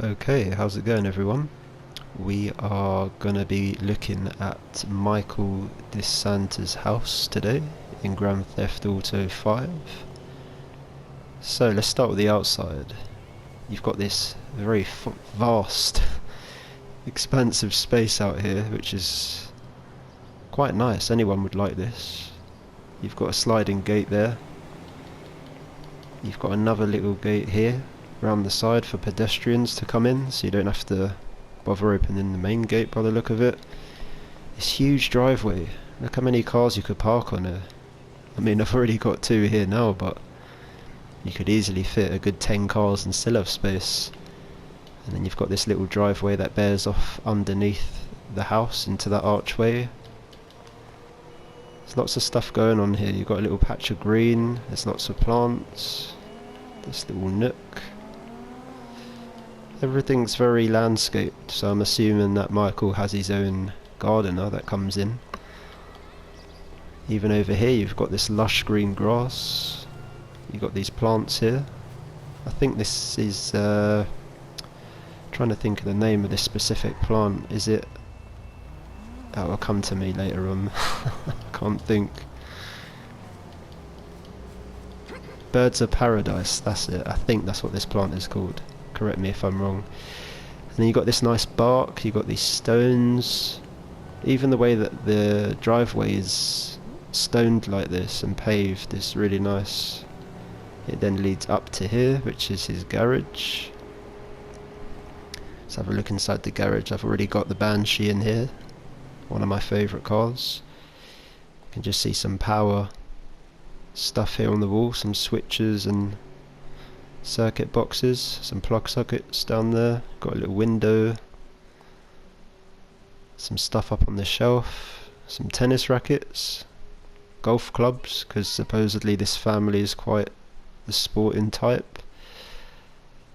Okay, how's it going everyone? We are gonna be looking at Michael Santos' house today in Grand Theft Auto 5. So let's start with the outside. You've got this very vast, expansive space out here, which is quite nice. Anyone would like this. You've got a sliding gate there. You've got another little gate here around the side for pedestrians to come in, so you don't have to bother opening the main gate by the look of it. This huge driveway, look how many cars you could park on here. I mean, I've already got two here now, but you could easily fit a good 10 cars and still have space. And then you've got this little driveway that bears off underneath the house into that archway. There's lots of stuff going on here. You've got a little patch of green, there's lots of plants, this little nook. Everything's very landscaped, so I'm assuming that Michael has his own gardener that comes in. Even over here you've got this lush green grass. You've got these plants here. I think this is, trying to think of the name of this specific plant. Is it... Oh, it'll come to me later on. Can't think. Birds of Paradise, that's it. I think that's what this plant is called. Correct me if I'm wrong. And then you've got this nice bark, you've got these stones. Even the way that the driveway is stoned like this and paved is really nice. It then leads up to here, which is his garage. Let's have a look inside the garage. I've already got the Banshee in here, one of my favourite cars. You can just see some power stuff here on the wall, some switches and circuit boxes, some plug sockets down there, got a little window, some stuff up on the shelf, some tennis rackets, golf clubs, because supposedly this family is quite the sporting type,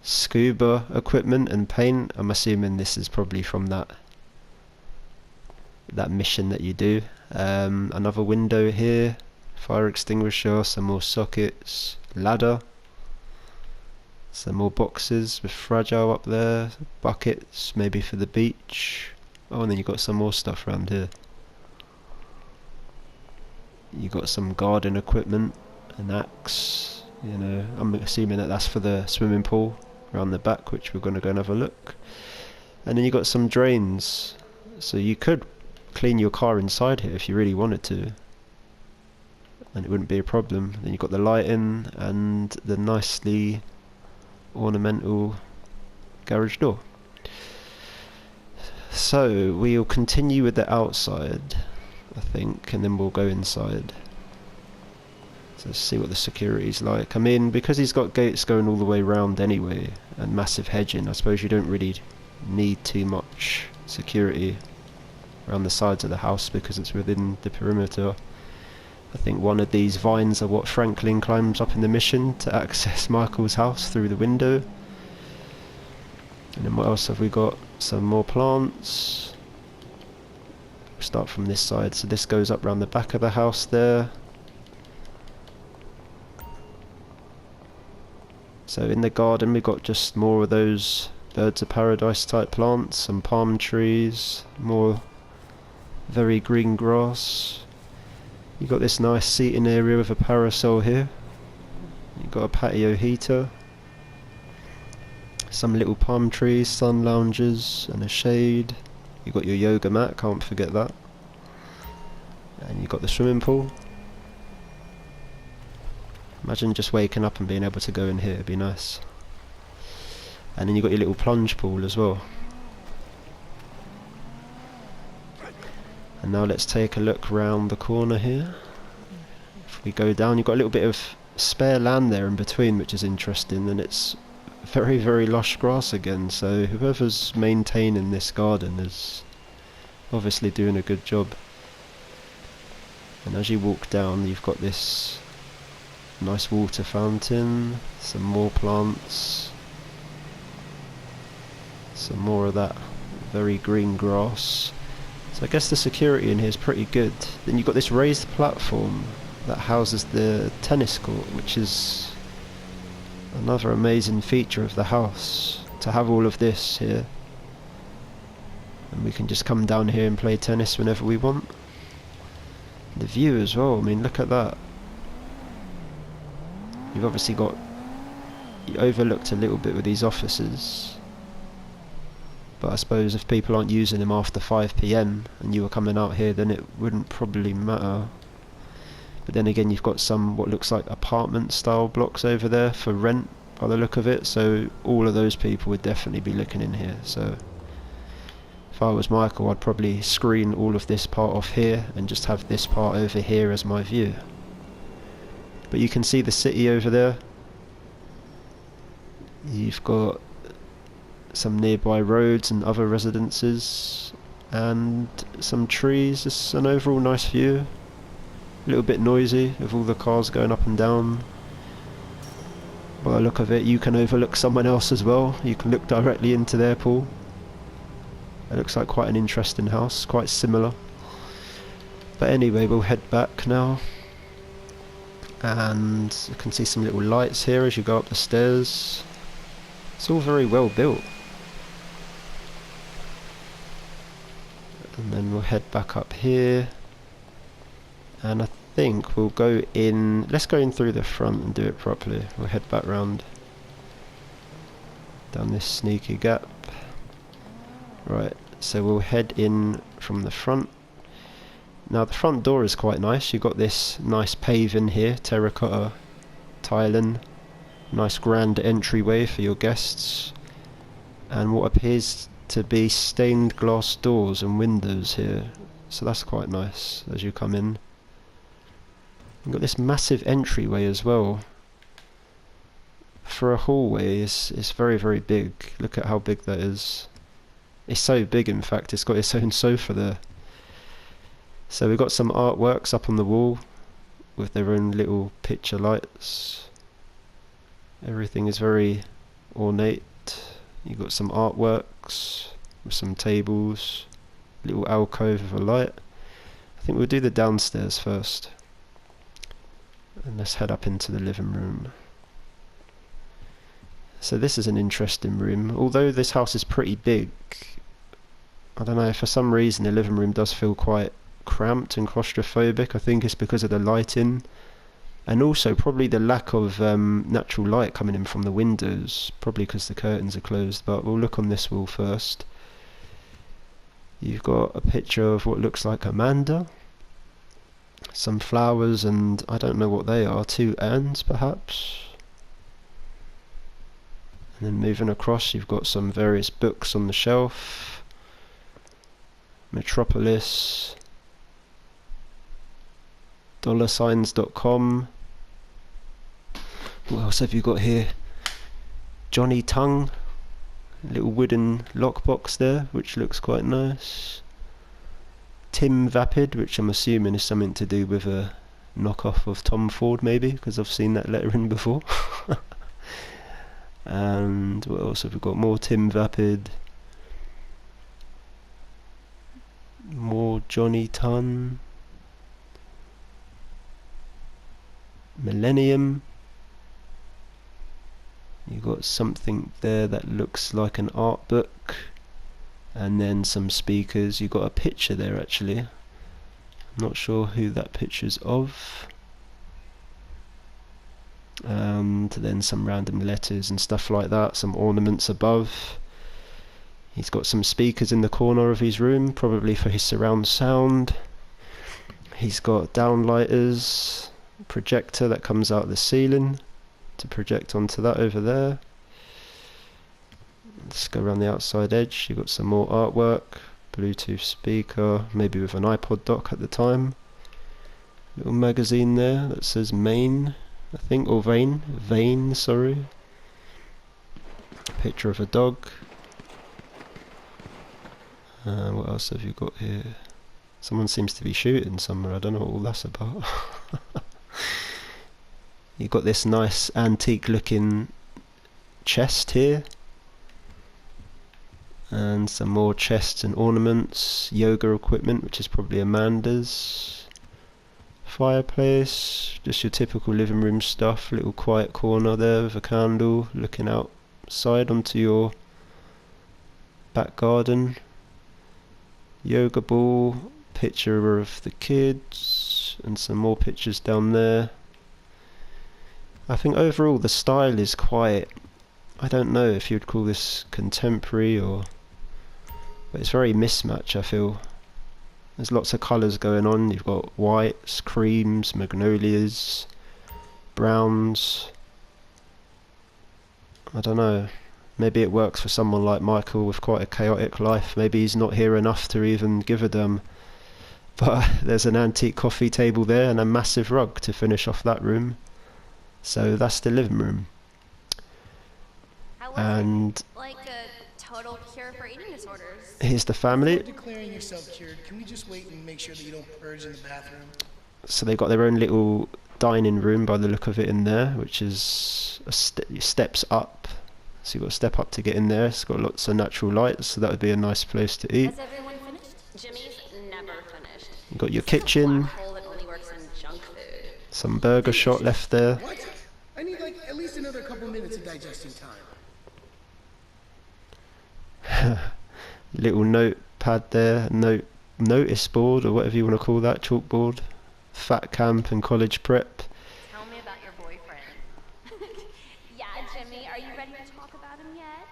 scuba equipment and paint. I'm assuming this is probably from that mission that you do. Another window here, fire extinguisher, some more sockets, ladder, some more boxes with fragile up there, buckets maybe for the beach. Oh, and then you've got some more stuff around here. You've got some garden equipment, an axe, you know, I'm assuming that that's for the swimming pool around the back, which we're going to go and have a look. And then you've got some drains, so you could clean your car inside here if you really wanted to, and it wouldn't be a problem. Then you've got the lighting and the nicely ornamental garage door. So we'll continue with the outside, I think, and then we'll go inside. So let's see what the security's like. I mean, because he's got gates going all the way around anyway, and massive hedging, I suppose you don't really need too much security around the sides of the house because it's within the perimeter. I think one of these vines are what Franklin climbs up in the mission to access Michael's house through the window. And then what else have we got? Some more plants. We'll start from this side. So this goes up around the back of the house there. So in the garden we've got just more of those birds of paradise type plants, some palm trees, more very green grass. You've got this nice seating area with a parasol here. You've got a patio heater, some little palm trees, sun lounges and a shade. You've got your yoga mat, can't forget that. And you've got the swimming pool. Imagine just waking up and being able to go in here, it'd be nice. And then you've got your little plunge pool as well. And now let's take a look round the corner here. If we go down, you've got a little bit of spare land there in between, which is interesting, and it's very, very lush grass again, so whoever's maintaining this garden is obviously doing a good job. And as you walk down, you've got this nice water fountain, some more plants, some more of that very green grass. So I guess the security in here is pretty good. Then you've got this raised platform that houses the tennis court, which is another amazing feature of the house. to have all of this here. And we can just come down here and play tennis whenever we want. The view as well, I mean, look at that. You've obviously got, you overlooked a little bit with these offices, but I suppose if people aren't using them after 5 PM and you were coming out here, then it wouldn't probably matter. But then again, you've got some what looks like apartment style blocks over there for rent by the look of it, so all of those people would definitely be looking in here. So if I was Michael, I'd probably screen all of this part off here and just have this part over here as my view. But you can see the city over there. You've got some nearby roads and other residences and some trees. It's an overall nice view. A little bit noisy with all the cars going up and down. By the look of it, you can overlook someone else as well. You can look directly into their pool. It looks like quite an interesting house, quite similar. But anyway, we'll head back now. And you can see some little lights here as you go up the stairs. It's all very well built. And then we'll head back up here. And I think we'll go in, let's go in through the front and do it properly. We'll head back round down this sneaky gap. Right, so we'll head in from the front. Now the front door is quite nice. You've got this nice paving here, terracotta tiling. Nice grand entryway for your guests. And what appears to be stained glass doors and windows here. So that's quite nice as you come in. You've got this massive entryway as well. For a hallway, it's very, very big. Look at how big that is. It's so big, in fact, it's got its own sofa there. So we've got some artworks up on the wall with their own little picture lights. Everything is very ornate. You've got some artworks with some tables, little alcove with a light. I think we'll do the downstairs first. And let's head up into the living room. So this is an interesting room. Although this house is pretty big, I don't know, for some reason the living room does feel quite cramped and claustrophobic. I think it's because of the lighting, and also probably the lack of natural light coming in from the windows, probably because the curtains are closed. But we'll look on this wall first. You've got a picture of what looks like Amanda, some flowers, and I don't know what they are, 2 urns perhaps. And then moving across, you've got some various books on the shelf. Metropolis, $signs.com. What else have you got here? Johnny Tongue, a little wooden lockbox there, which looks quite nice. Tim Vapid, which I'm assuming is something to do with a knockoff of Tom Ford, maybe, because I've seen that lettering before. And what else have we got? More Tim Vapid. More Johnny Ton. Millennium. You've got something there that looks like an art book. And then some speakers. You've got a picture there actually. I'm not sure who that picture's of. And then some random letters and stuff like that. Some ornaments above. He's got some speakers in the corner of his room, probably for his surround sound. He's got downlighters, projector that comes out of the ceiling to project onto that over there. Let's go around the outside edge. You've got some more artwork, Bluetooth speaker, maybe with an iPod dock at the time. Little magazine there that says Main, I think, or Vane, sorry. Picture of a dog. What else have you got here? Someone seems to be shooting somewhere. I don't know what all that's about. You've got this nice antique looking chest here. And some more chests and ornaments. Yoga equipment, which is probably Amanda's. Fireplace. Just your typical living room stuff. Little quiet corner there with a candle looking outside onto your Back garden, yoga ball, picture of the kids, and some more pictures down there. I think overall the style is quite, I don't know if you'd call this contemporary or, but it's very mismatch, I feel. There's lots of colours going on. You've got whites, creams, magnolias, browns. I don't know. Maybe it works for someone like Michael with quite a chaotic life. Maybe he's not here enough to even give a damn. But there's an antique coffee table there and a massive rug to finish off that room. So that's the living room. And like a total cure for eating disorders. Here's the family. Before declaring yourself cured, can we just wait and make sure that you don't purge in the bathroom? So they've got their own little dining room by the look of it in there, which is steps up. So you've got to step up to get in there. It's got lots of natural light, so that would be a nice place to eat. Has everyone finished? Jimmy's never finished. You've got your kitchen. That only works in junk food. Some burger shot left there. What? I need like at least another couple minutes of digesting time. Little notepad there, notice board or whatever you want to call that, chalkboard. Fat camp and college prep. Tell me about your boyfriend. Yeah, Jimmy, are you ready to talk about him yet?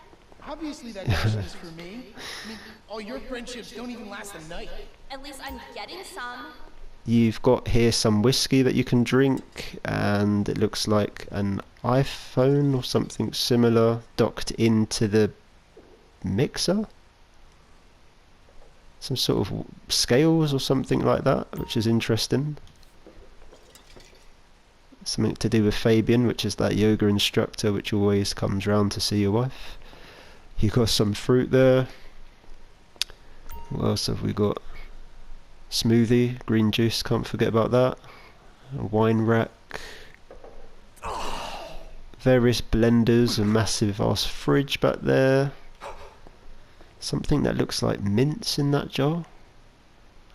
Obviously that question is for me. I mean, all your friendships don't even last a night. At least I'm getting some. You've got here some whiskey that you can drink, and it looks like an iPhone or something similar docked into the mixer. Some sort of scales or something like that, which is interesting. Something to do with Fabian, which is that yoga instructor which always comes round to see your wife. You got some fruit there. What else have we got? Smoothie, green juice, can't forget about that. A wine rack. Various blenders, a massive ass fridge back there. Something that looks like mints in that jar.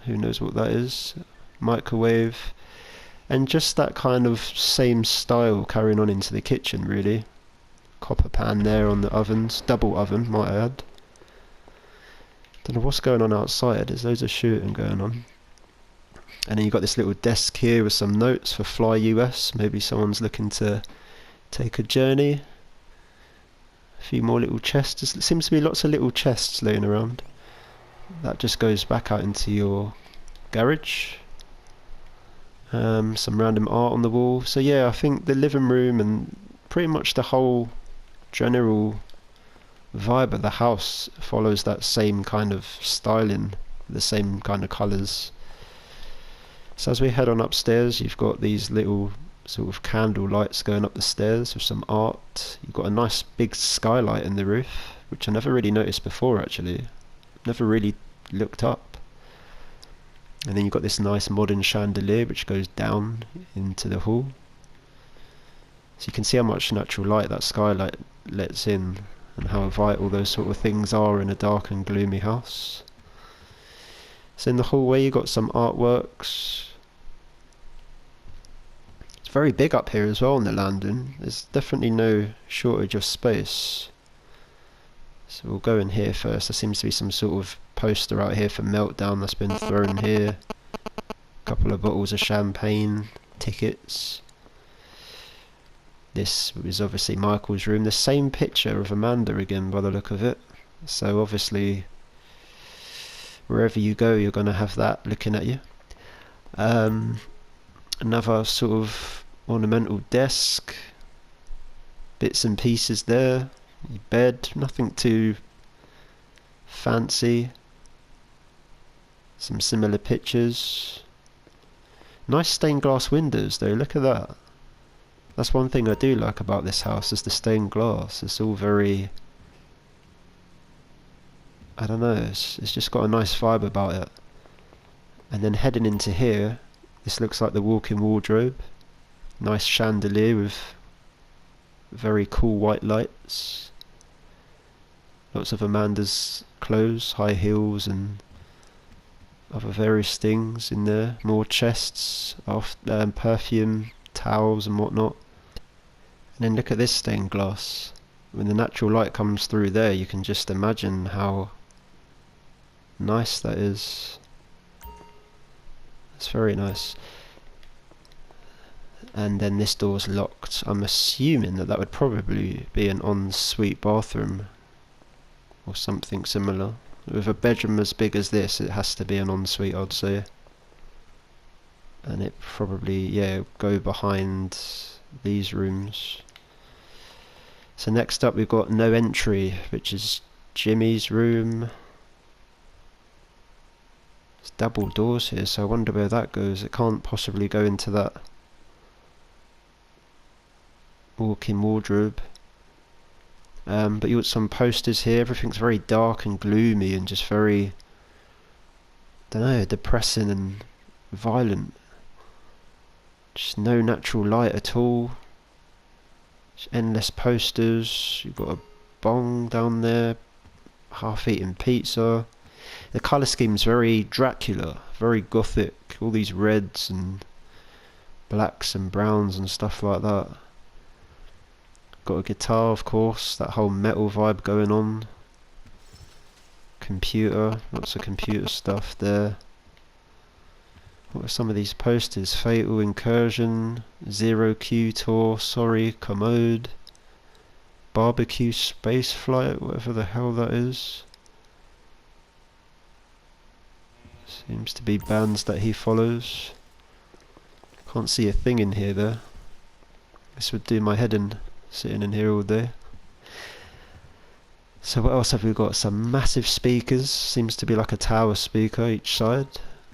Who knows what that is? Microwave. And just that kind of same style carrying on into the kitchen, really. Copper pan there on the ovens. Double oven, might I add. Don't know what's going on outside. There's loads of shooting going on. And then you've got this little desk here with some notes for Fly US. Maybe someone's looking to take a journey. A few more little chests. There seems to be lots of little chests laying around. That just goes back out into your garage. Some random art on the wall. So yeah, I think the living room and pretty much the whole general vibe of the house follows that same kind of styling, the same kind of colours. So as we head on upstairs, you've got these little sort of candle lights going up the stairs with some art. You've got a nice big skylight in the roof, which I never really noticed before actually. Never really looked up. And then you've got this nice modern chandelier which goes down into the hall. So you can see how much natural light that skylight lets in and how vital those sort of things are in a dark and gloomy house. So in the hallway you've got some artworks. It's very big up here as well on the landing. There's definitely no shortage of space. So we'll go in here first. There seems to be some sort of poster out here for Meltdown that's been thrown here. A couple of bottles of champagne, tickets. This is obviously Michael's room. The same picture of Amanda again by the look of it. So obviously wherever you go you're going to have that looking at you. Another sort of ornamental desk. Bits and pieces there. Your bed, nothing too fancy. Some similar pictures. Nice stained glass windows though, look at that. That's one thing I do like about this house, is the stained glass. It's all very, I don't know, it's just got a nice vibe about it. And then heading into here, this looks like the walk-in wardrobe. Nice chandelier with very cool white lights. Lots of Amanda's clothes, high heels and other various things in there. More chests of perfume, towels and whatnot. And then look at this stained glass. When the natural light comes through there, you can just imagine how Nice, that is. It's very nice. And then this door's locked. I'm assuming that that would probably be an ensuite bathroom or something similar. With a bedroom as big as this, it has to be an ensuite, I'd say. And it probably, yeah, go behind these rooms. So next up we've got no entry, which is Jimmy's room. There's double doors here, so I wonder where that goes. It can't possibly go into that walk-in wardrobe. But you got some posters here. Everything's very dark and gloomy and just very, don't know, depressing and violent. Just no natural light at all. Just endless posters. You've got a bong down there, half-eaten pizza. The colour scheme's very Dracula, very gothic. All these reds and blacks and browns and stuff like that. Got a guitar, of course, that whole metal vibe going on. Computer, lots of computer stuff there. What are some of these posters? Fatal Incursion, Zero Q Tour, Sorry, Commode, Barbecue Space Flight, whatever the hell that is. Seems to be bands that he follows. Can't see a thing in here though. This would do my head in, sitting in here all day. So what else have we got? Some massive speakers. Seems to be like a tower speaker each side.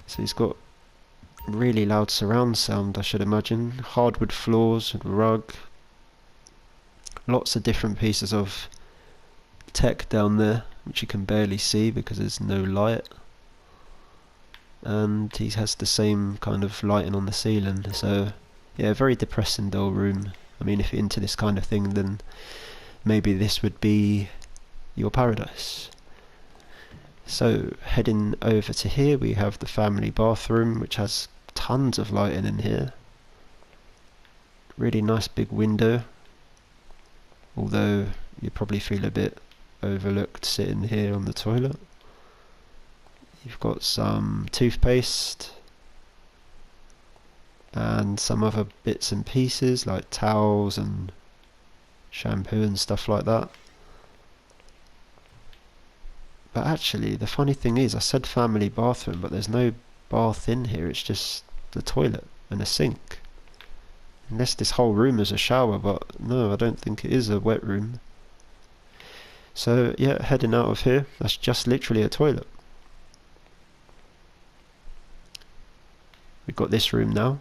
So he's got really loud surround sound, I should imagine. Hardwood floors and rug. Lots of different pieces of tech down there, which you can barely see because there's no light. And he has the same kind of lighting on the ceiling. So yeah, very depressing dull room. I mean, if you're into this kind of thing, then maybe this would be your paradise. So heading over to here, we have the family bathroom, which has tons of lighting in here. Really nice big window, although you probably feel a bit overlooked sitting here on the toilet. You've got some toothpaste and some other bits and pieces like towels and shampoo and stuff like that. But actually, the funny thing is, I said family bathroom, but there's no bath in here. It's just the toilet and a sink. Unless this whole room is a shower, but no, I don't think it is a wet room. So yeah, heading out of here, that's just literally a toilet. We've got this room now.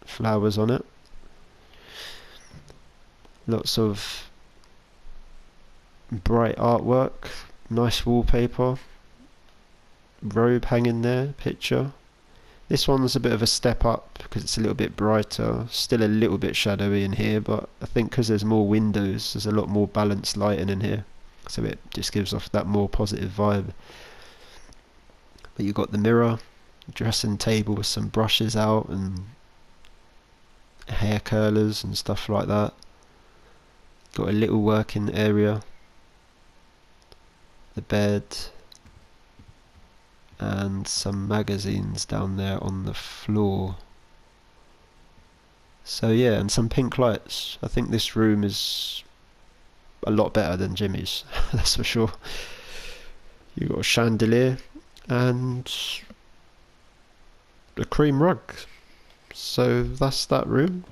Flowers on it. Lots of bright artwork. Nice wallpaper. Robe hanging there. Picture. This one's a bit of a step up because it's a little bit brighter. Still a little bit shadowy in here, but I think because there's more windows, there's a lot more balanced lighting in here. So it just gives off that more positive vibe. But you've got the mirror. Dressing table with some brushes out and hair curlers and stuff like that. Got a little working area. The bed. And some magazines down there on the floor. So yeah, and some pink lights. I think this room is a lot better than Jimmy's, that's for sure. You've got a chandelier and a cream rug. So that's that room.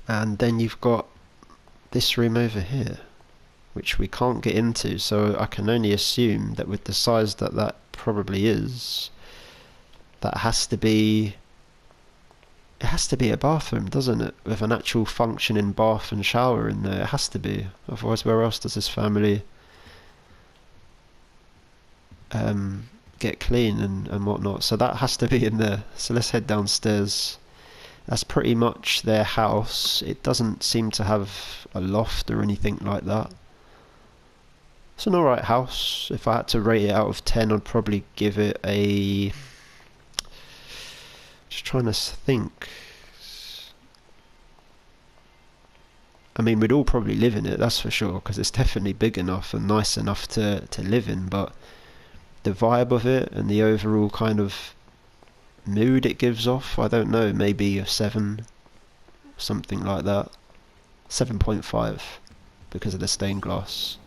And then you've got this room over here, which we can't get into, so I can only assume that with the size that that probably is, that has to be, it has to be a bathroom, doesn't it? With an actual functioning bath and shower in there. It has to be. Otherwise, where else does this family get clean and whatnot? So that has to be in there. So let's head downstairs. That's pretty much their house. It doesn't seem to have a loft or anything like that. It's an alright house. If I had to rate it out of 10, I'd probably give it a... Just trying to think. I mean, we'd all probably live in it, that's for sure, because it's definitely big enough and nice enough to live in, but the vibe of it and the overall kind of mood it gives off, I don't know, maybe a 7, something like that. 7.5 because of the stained glass.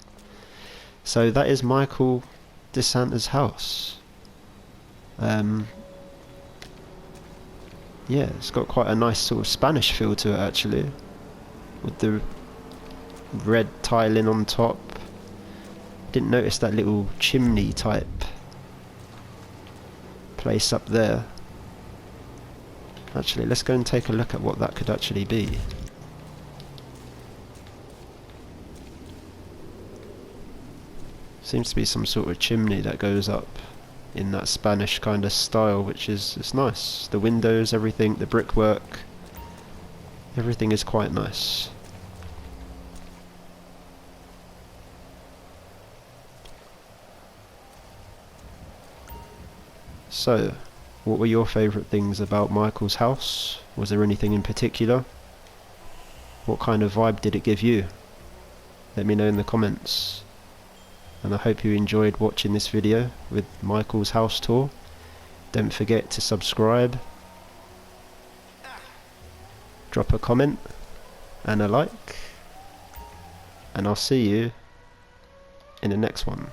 So that is Michael DeSanta's house. Yeah, it's got quite a nice sort of Spanish feel to it actually, with the red tiling on top. Didn't notice that little chimney type place up there. Actually, let's go and take a look at what that could actually be. Seems to be some sort of chimney that goes up in that Spanish kind of style, which is it's nice. The windows, everything, the brickwork, everything is quite nice. So, what were your favourite things about Michael's house? Was there anything in particular? What kind of vibe did it give you? Let me know in the comments. And I hope you enjoyed watching this video with Michael's house tour. Don't forget to subscribe, drop a comment and a like, and I'll see you in the next one.